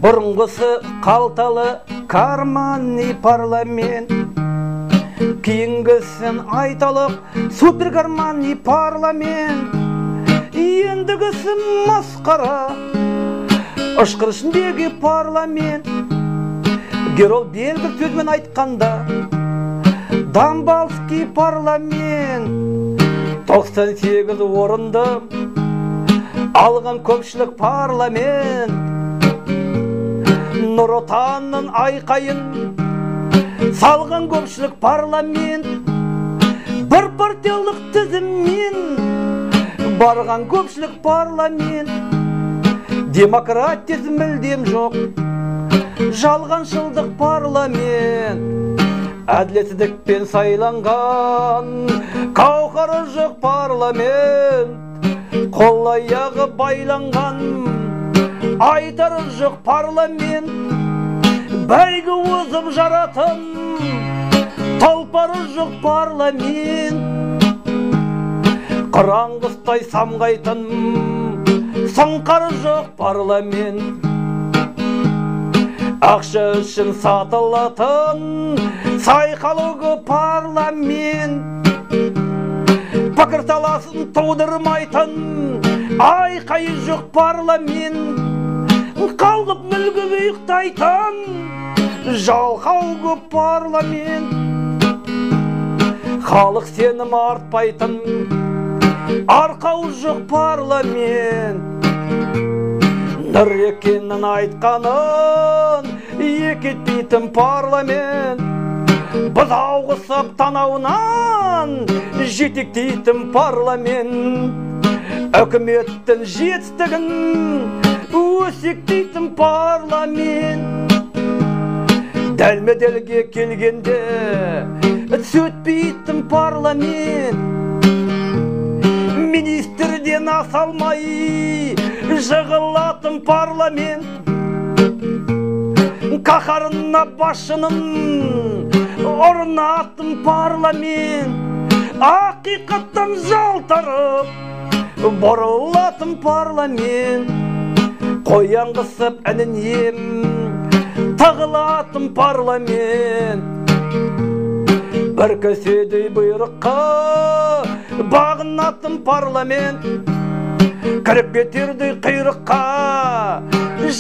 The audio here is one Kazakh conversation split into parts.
Бұрынғысы қалталы карманный парламент, кейінгісін айталық супер карманный парламент, ендігісі масқара ұшқыр ішіндегі парламент. Герол Белгір сөзмен айтқанда Дамбалский парламент 98 орынды алған көпшілік парламент. Нұр Отанның айқайын салған көпшілік парламент. Бір партиялық тізіммен барған көпшілік парламент. Демократия мүлдем жоқ, жалғаншылдық парламент. Әділетсіздікпен сайланған қауқары жоқ парламент. Қол аяғы байланған айтары жоқ парламент. Бәйгі озып жаратын толпары жоқ парламент. Қыраңғыстай самғайтын сұңқары жоқ парламент. Ақша үшін сатылатын сайқалығы парламент. Пікірталасын тудырмайтын айқайы жоқ парламент. Қалғып мүлгіп ұйықтайтын жалқау көп парламент. Халық сенім артпайтын арқау жоқ парламент. Нұр екенін айтқанын екетпейтін парламент. Біз ауғысып танауынан жетектейтін парламент. Үкіметтің жетістігін өсектейтін парламент. Дәлме-дәлге келгенде сөтпейтін парламент. Министрден аса алмай жығылатын парламент. Қаһарына басшының орнатын парламент. Ақиқаттан жалтарып бұрылатын парламент. Қояңғысып әнін ем тағылатын парламент. Бір көседей бұйрыққа бағынатын парламент. Кіріп кетердей қиырыққа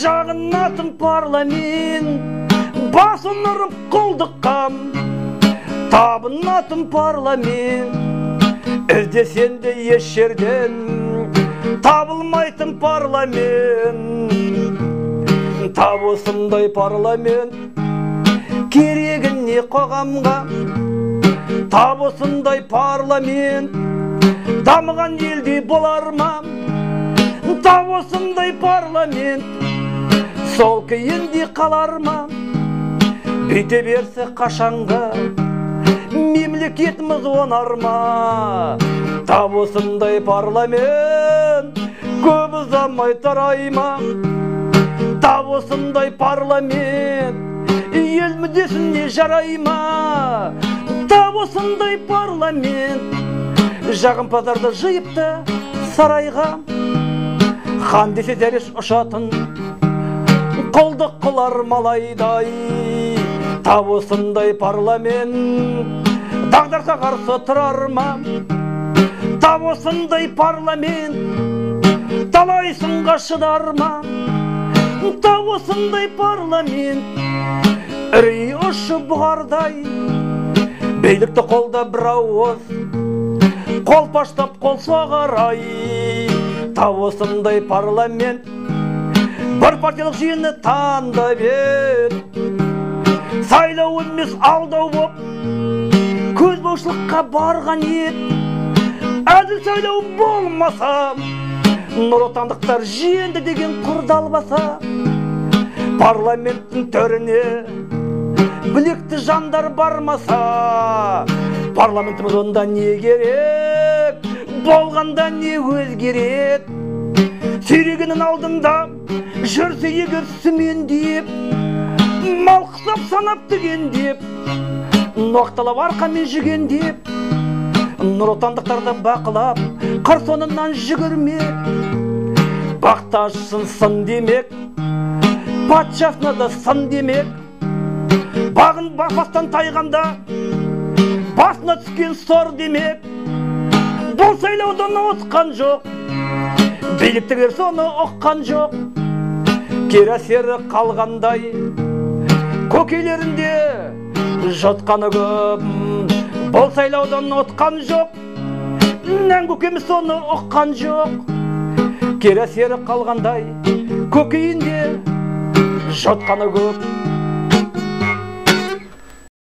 жағынатын парламент. Басын ұрып құлдыққа табынатын парламент. Іздесенде еш жерден табылмайтын парламент. Тап осындай парламент керегіне қоғамға. Тап осындай парламент дамыған елде болар ма? Тап осындай парламент сол күйінде қалар ма? Бүйте берсе қашанға мемлекетіміз онар ма? Тап осындай парламент көп ұзамай тарай ма? Тап осындай парламент ел мүддесіне жарай ма? Тап осындай парламент жағымпаздарды жиыпты сарайға. Хан десе дәреш ұшатын құлдық қылар малайдай. Тап осындай парламент дағдарысқа қарсы тұрар ма? Тап осындай парламент талай сынға шыдар ма? Тап осындай парламент үрей ұшы бұғардай. Билікті қолда бір ауыз қол паштап қол соғарай. Тап осындай парламент бір партиялық жүйені таңдап ет. Сайлау емес алдау боп көзбояушылыққа барған ет. Әділ сайлау болмаса Нұр Отандықтар жеңді деген құрдалбаса. Парламенттің төріне білекті жандар бармаса. Парламентіміз онда не керек? Болғанда не өзгерет? Сүйрегінің алдында жүрсе егер сүмендеп, мал қысап санап түгендеп, ноқталап арқамен жүгендеп. Нұр Отандықтарды бақылап қыр соңынан жүгірмек. Бақташсын сын демек патшасына да сын демек. Бағын баспастан тайғанда басына түскен сор демек. Бұл сайлаудан ұтқан жоқ, биліктігер соны ұққан жоқ. Кері әсері қалғандай көкейлерінде жатқаны көп. Бұл сайлаудан ұтқан жоқ, нән көкеміз соны ұққан жоқ. Кері әсері қалғандай көкейінде жатқаны көп.